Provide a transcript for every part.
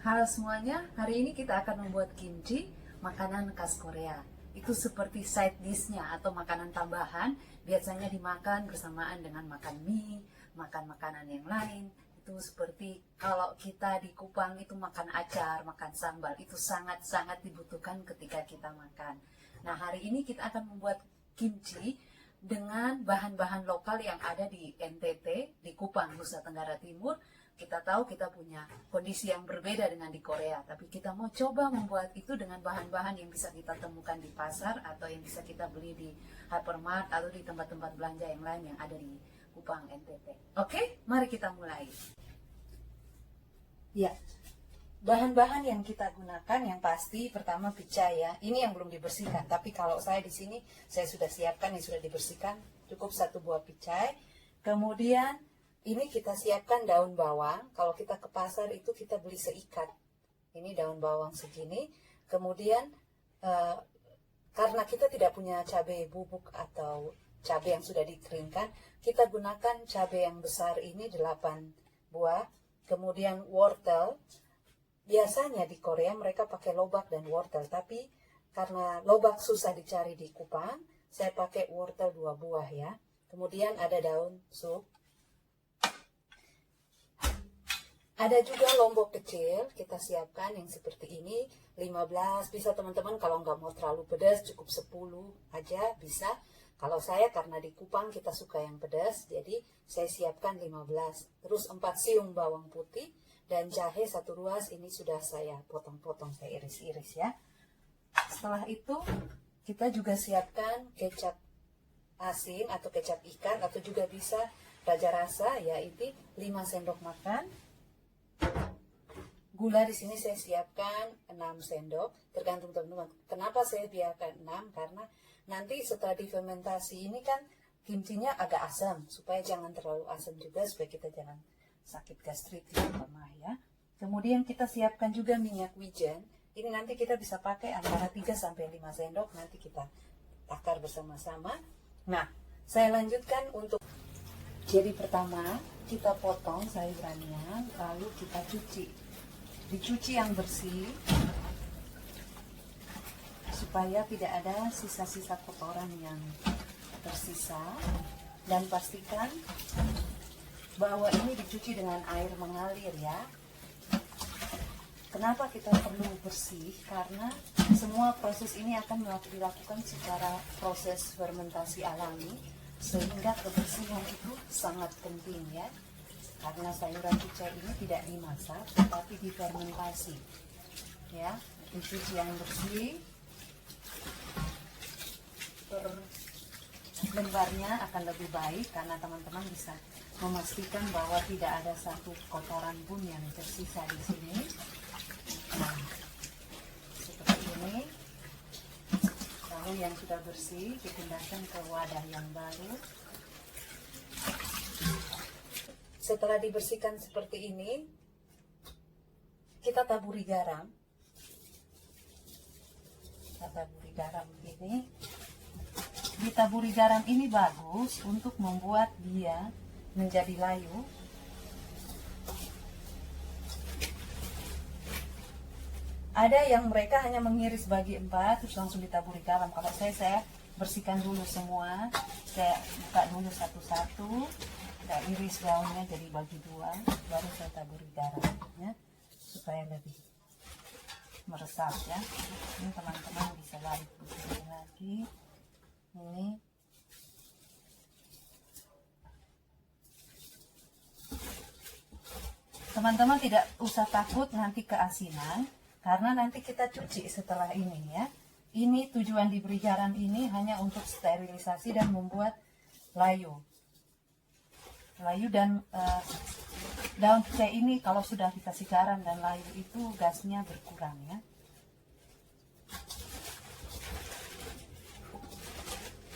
Halo semuanya, hari ini kita akan membuat kimchi, makanan khas Korea. Itu seperti side dish-nya atau makanan tambahan, biasanya dimakan bersamaan dengan makan mie, makan makanan yang lain. Itu seperti kalau kita di Kupang itu makan acar, makan sambal, itu sangat-sangat dibutuhkan ketika kita makan. Nah, hari ini kita akan membuat kimchi dengan bahan-bahan lokal yang ada di NTT, di Kupang, Nusa Tenggara Timur. Kita tahu kita punya kondisi yang berbeda dengan di Korea, tapi kita mau coba membuat itu dengan bahan-bahan yang bisa kita temukan di pasar atau yang bisa kita beli di hypermart atau di tempat-tempat belanja yang lain yang ada di Kupang NTT. Oke, mari kita mulai. Ya, bahan-bahan yang kita gunakan yang pasti pertama picai ya. Ini yang belum dibersihkan, tapi kalau saya di sini saya sudah siapkan yang sudah dibersihkan, cukup 1 buah picai. Kemudian ini kita siapkan daun bawang. Kalau kita ke pasar itu kita beli seikat. Ini daun bawang segini. Kemudian karena kita tidak punya cabai bubuk atau cabai yang sudah dikeringkan, kita gunakan cabai yang besar ini 8 buah. Kemudian wortel. Biasanya di Korea mereka pakai lobak dan wortel, tapi karena lobak susah dicari di Kupang, saya pakai wortel 2 buah ya. Kemudian ada daun sup. Ada juga lombok kecil, kita siapkan yang seperti ini, 15, bisa teman-teman kalau nggak mau terlalu pedas, cukup 10 aja bisa. Kalau saya karena di Kupang kita suka yang pedas, jadi saya siapkan 15. Terus 4 siung bawang putih, dan jahe 1 ruas, ini sudah saya potong-potong, saya iris-iris ya. Setelah itu, kita juga siapkan kecap asin atau kecap ikan, atau juga bisa raja rasa, yaitu 5 sendok makan. Gula di sini saya siapkan 6 sendok, tergantung teman-teman. Kenapa saya biarkan 6? Karena nanti setelah difermentasi ini kan kimchinya agak asam, supaya jangan terlalu asam juga, supaya kita jangan sakit gastrit terutama ya. Kemudian kita siapkan juga minyak wijen. Ini nanti kita bisa pakai antara 3 sampai 5 sendok, nanti kita takar bersama-sama. Nah, saya lanjutkan untuk jadi pertama kita potong sayurannya, lalu kita cuci. Dicuci yang bersih supaya tidak ada sisa-sisa kotoran yang tersisa, dan pastikan bahwa ini dicuci dengan air mengalir ya. Kenapa kita perlu bersih? Karena semua proses ini akan dilakukan secara proses fermentasi alami, sehingga kebersihan itu sangat penting ya. Karena sayuran picai ini tidak dimasak, tetapi difermentasi ya. Dicuci yang bersih, per lembarnya akan lebih baik karena teman-teman bisa memastikan bahwa tidak ada satu kotoran pun yang tersisa di sini. Nah, seperti ini. Lalu yang sudah bersih dipindahkan ke wadah yang baru. Setelah dibersihkan seperti ini, kita taburi garam. Kita taburi garam ini. Ditaburi garam ini bagus untuk membuat dia menjadi layu. Ada yang mereka hanya mengiris bagi 4 terus langsung ditaburi garam. Kalau saya bersihkan dulu semua, saya buka dulu satu-satu, saya iris daunnya jadi bagi 2, baru saya taburi garamnya supaya lebih meresap ya. Ini teman-teman bisa balik begini lagi. Ini teman-teman tidak usah takut nanti keasinan, karena nanti kita cuci setelah ini ya. Ini tujuan diberi garam ini hanya untuk sterilisasi dan membuat layu. Layu dan daun picai ini kalau sudah dikasih garam dan layu itu gasnya berkurang ya.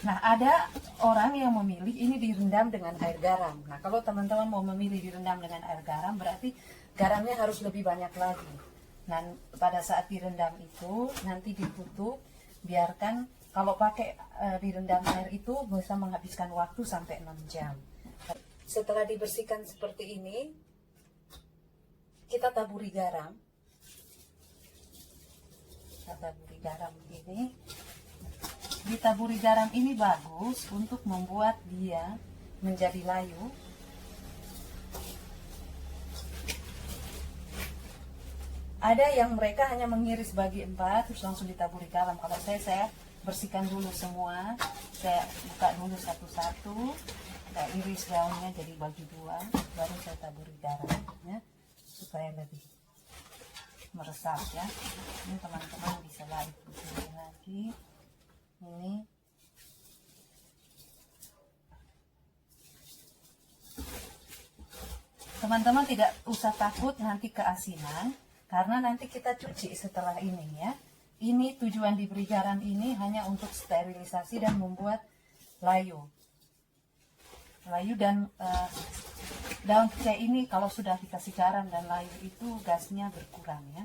Nah, ada orang yang memilih ini direndam dengan air garam. Nah, kalau teman-teman mau memilih direndam dengan air garam, berarti garamnya harus lebih banyak lagi. Dan pada saat direndam itu nanti ditutup, biarkan, kalau pakai direndam air itu bisa menghabiskan waktu sampai 6 jam. Setelah dibersihkan seperti ini, kita taburi garam. kita taburi garam ini. Ditaburi garam ini bagus untuk membuat dia menjadi layu. Ada yang mereka hanya mengiris bagi 4 terus langsung ditaburi garam. Kalau saya bersihkan dulu semua, saya buka dulu satu-satu, saya iris daunnya jadi bagi 2, baru saya taburi garam ya, supaya lebih meresap ya. Ini teman-teman bisa lihat begini lagi. Ini teman-teman tidak usah takut nanti keasinan, karena nanti kita cuci setelah ini ya. Ini tujuan diberi garam ini hanya untuk sterilisasi dan membuat layu. Layu dan daun kecai ini kalau sudah dikasih garam dan layu itu gasnya berkurang ya.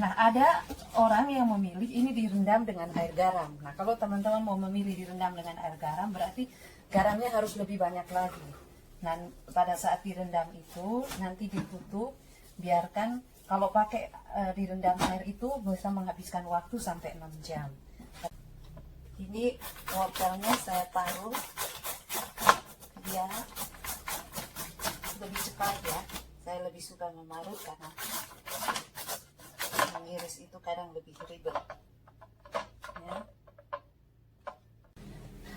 Nah, ada orang yang memilih ini direndam dengan air garam. Nah, kalau teman-teman mau memilih direndam dengan air garam, berarti garamnya harus lebih banyak lagi. Nah, pada saat direndam itu, nanti ditutup, biarkan, kalau pakai direndam air itu bisa menghabiskan waktu sampai 6 jam. Ini wortelnya saya taruh, dia lebih cepat ya. Saya lebih suka memarut karena mengiris itu kadang lebih ribet ya.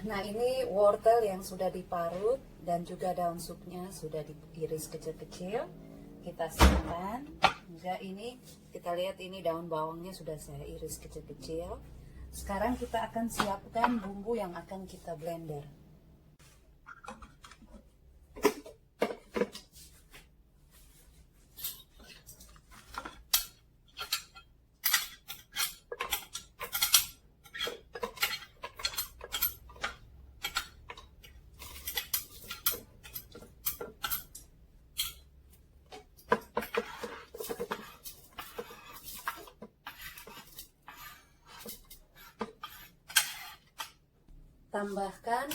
Nah, ini wortel yang sudah diparut dan juga daun supnya sudah diiris kecil-kecil. Kita simpan. Juga ini kita lihat ini daun bawangnya sudah saya iris kecil-kecil. Sekarang kita akan siapkan bumbu yang akan kita blender. Tambahkan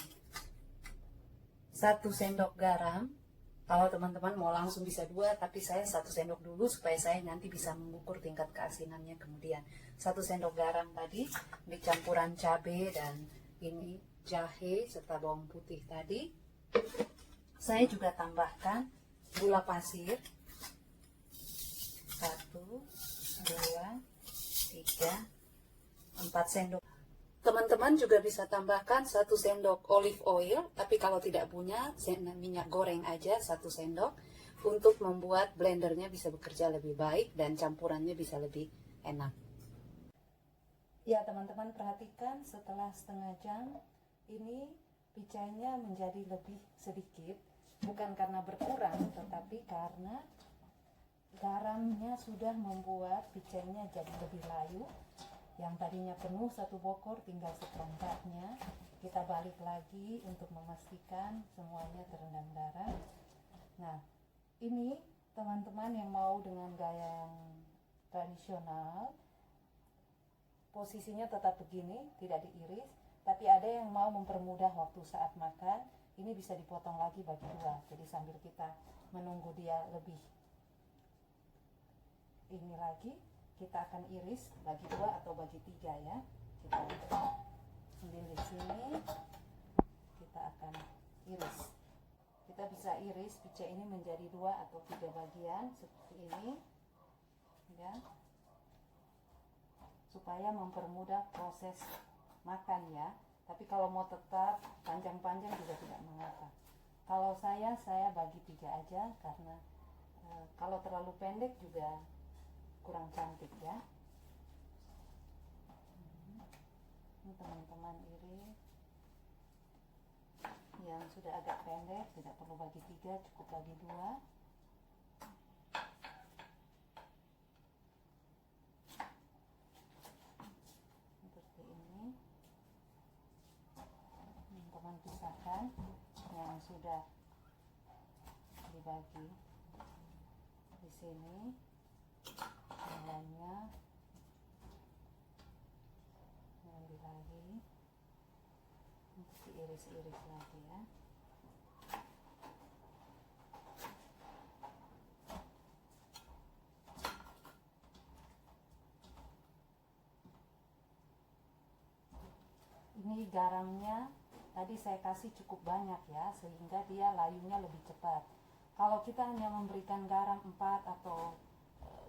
1 sendok garam. Kalau teman-teman mau langsung bisa 2, tapi saya 1 sendok dulu supaya saya nanti bisa mengukur tingkat keasinannya kemudian. 1 sendok garam tadi, dicampuran cabai dan ini jahe serta bawang putih tadi. Saya juga tambahkan gula pasir 1, 2, 3, 4 sendok. Teman-teman juga bisa tambahkan 1 sendok olive oil, tapi kalau tidak punya minyak goreng aja 1 sendok untuk membuat blendernya bisa bekerja lebih baik dan campurannya bisa lebih enak. Ya teman-teman, perhatikan setelah setengah jam ini picainya menjadi lebih sedikit, bukan karena berkurang tetapi karena garamnya sudah membuat picainya jadi lebih layu. Yang tadinya penuh 1 bokor tinggal seperempatnya. Kita balik lagi untuk memastikan semuanya terendam garam. Nah, ini teman-teman yang mau dengan gaya yang tradisional, posisinya tetap begini, tidak diiris. Tapi ada yang mau mempermudah waktu saat makan, ini bisa dipotong lagi bagi 2. Jadi sambil kita menunggu dia lebih ini lagi, kita akan iris bagi 2 atau bagi 3 ya. Kita ambil di sini, kita akan iris. Kita bisa iris picek ini menjadi 2 atau 3 bagian seperti ini ya, supaya mempermudah proses makan ya. Tapi kalau mau tetap panjang-panjang juga tidak mengapa. Kalau saya bagi 3 aja karena kalau terlalu pendek juga kurang cantik ya. Ini teman-teman iris yang sudah agak pendek, tidak perlu bagi 3, cukup bagi 2. Seperti ini. Teman-teman pisahkan yang sudah dibagi di sini. Lainnya ambil lagi untuk diiris-iris lagi ya. Ini garamnya tadi saya kasih cukup banyak ya, sehingga dia layunya lebih cepat. Kalau kita hanya memberikan garam 4 atau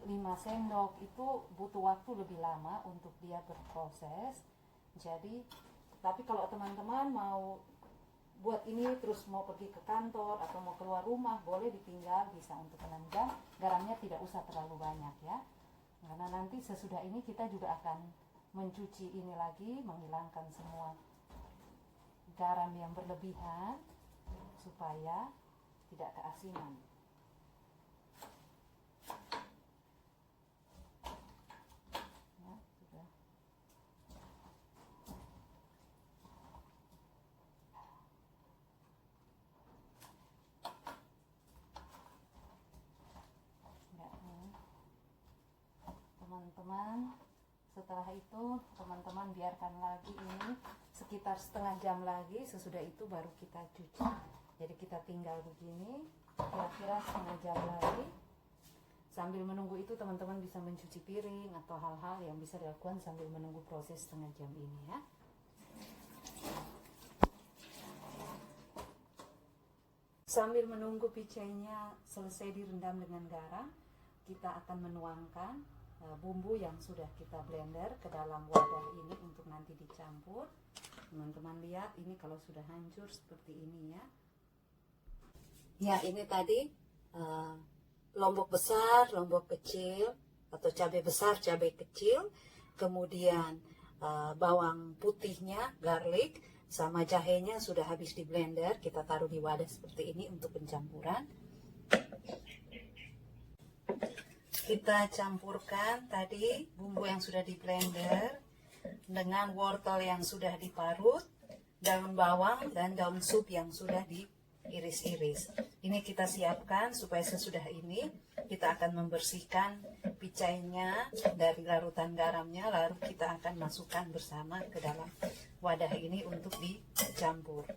5 sendok itu butuh waktu lebih lama untuk dia berproses. Jadi, tapi kalau teman-teman mau buat ini terus mau pergi ke kantor atau mau keluar rumah, boleh ditinggal, bisa untuk 6 jam. Garamnya tidak usah terlalu banyak ya, karena nanti sesudah ini kita juga akan mencuci ini lagi, menghilangkan semua garam yang berlebihan supaya tidak keasinan. Ya, sudah. Teman-teman, setelah itu teman-teman biarkan lagi ini sekitar setengah jam lagi. Sesudah itu baru kita cuci. Jadi kita tinggal begini kira-kira setengah jam lagi. Sambil menunggu itu teman-teman bisa mencuci piring atau hal-hal yang bisa dilakukan sambil menunggu proses setengah jam ini ya. Sambil menunggu picainya selesai direndam dengan garam, kita akan menuangkan bumbu yang sudah kita blender ke dalam wadah ini untuk nanti dicampur. Teman-teman lihat ini kalau sudah hancur seperti ini ya. Ya, ini tadi lombok besar, lombok kecil, atau cabai besar, cabai kecil, kemudian bawang putihnya, garlic, sama jahenya sudah habis di blender. Kita taruh di wadah seperti ini untuk pencampuran. Kita campurkan tadi bumbu yang sudah di blender dengan wortel yang sudah diparut, daun bawang dan daun sup yang sudah diiris-iris. Ini kita siapkan supaya sesudah ini kita akan membersihkan picainya dari larutan garamnya, lalu kita akan masukkan bersama ke dalam wadah ini untuk dicampur.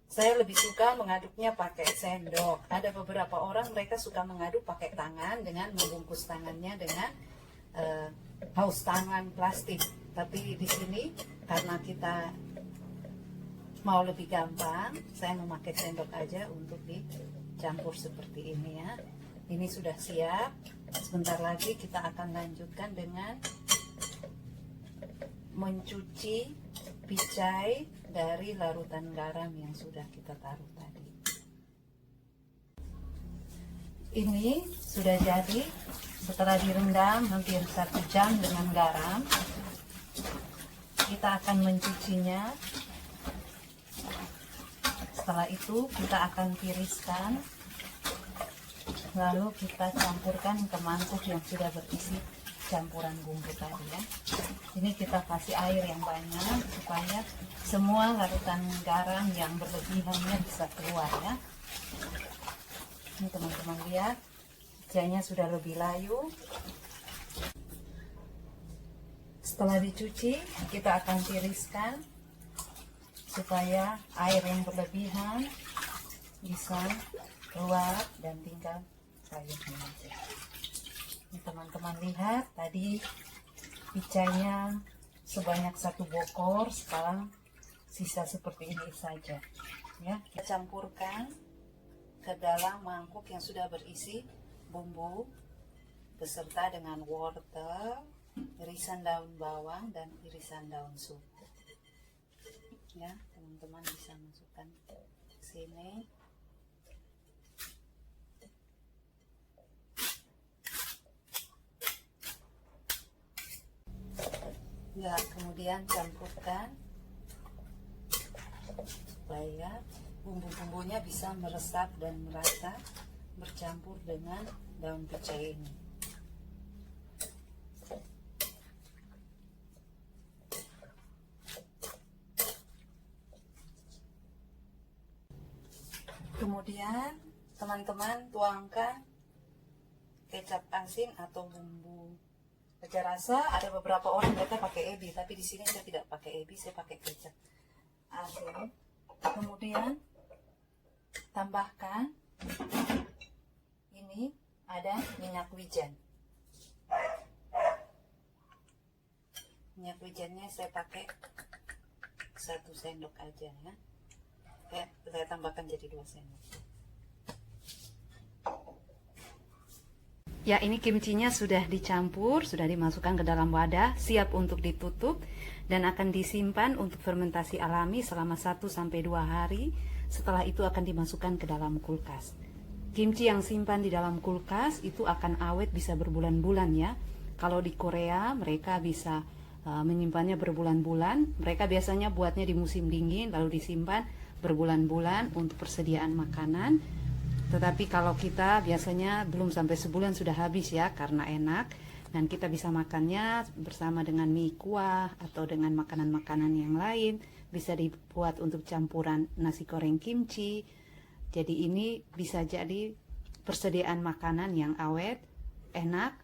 Saya lebih suka mengaduknya pakai sendok. Ada beberapa orang mereka suka mengaduk pakai tangan dengan membungkus tangannya dengan paus tangan plastik. Tapi di sini karena kita mau lebih gampang, saya memakai sendok aja untuk dicampur seperti ini ya. Ini sudah siap. Sebentar lagi kita akan lanjutkan dengan mencuci picai dari larutan garam yang sudah kita taruh tadi. Ini sudah jadi setelah direndam hampir 1 jam dengan garam. Kita akan mencucinya. Setelah itu kita akan tiriskan, lalu kita campurkan ke mangkuk yang sudah berisi campuran bumbu tadi ya. Ini kita kasih air yang banyak supaya semua larutan garam yang berlebihannya bisa keluar ya. Ini teman-teman lihat, picainya sudah lebih layu. Setelah dicuci, kita akan tiriskan supaya air yang berlebihan bisa keluar dan tinggal sayurnya aja. Ini teman-teman lihat, tadi picainya sebanyak 1 bokor, sekarang sisa seperti ini saja ya. Kita campurkan ke dalam mangkuk yang sudah berisi bumbu beserta dengan wortel, irisan daun bawang dan irisan daun sup ya. Teman-teman bisa masukkan ke sini. Ya, kemudian campurkan supaya bumbu-bumbunya bisa meresap dan merata bercampur dengan daun picai ini. Kemudian teman-teman tuangkan kecap asin atau bumbu aja rasa. Ada beberapa orang mereka pakai ebi, tapi di sini saya tidak pakai ebi, saya pakai kecap asin. Kemudian tambahkan ini ada minyak wijen. Minyak wijennya saya pakai 1 sendok aja ya. Saya tambahkan jadi 2 sendok. Ya, ini kimchinya sudah dicampur, sudah dimasukkan ke dalam wadah, siap untuk ditutup dan akan disimpan untuk fermentasi alami selama 1-2 hari. Setelah itu akan dimasukkan ke dalam kulkas. Kimchi yang simpan di dalam kulkas itu akan awet bisa berbulan-bulan ya. Kalau di Korea mereka bisa menyimpannya berbulan-bulan. Mereka biasanya buatnya di musim dingin lalu disimpan berbulan-bulan untuk persediaan makanan. Tetapi kalau kita biasanya belum sampai sebulan sudah habis ya, karena enak dan kita bisa makannya bersama dengan mie kuah atau dengan makanan-makanan yang lain. Bisa dibuat untuk campuran nasi goreng kimchi. Jadi ini bisa jadi persediaan makanan yang awet, enak,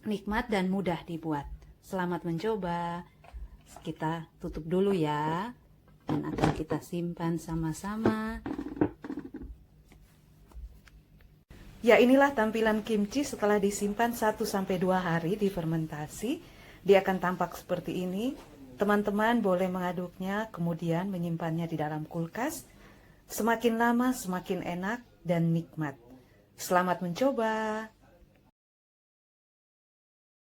nikmat dan mudah dibuat. Selamat mencoba. Kita tutup dulu ya dan akan kita simpan sama-sama. Ya, inilah tampilan kimchi setelah disimpan 1-2 hari di fermentasi. Dia akan tampak seperti ini. Teman-teman boleh mengaduknya, kemudian menyimpannya di dalam kulkas. Semakin lama semakin enak dan nikmat. Selamat mencoba.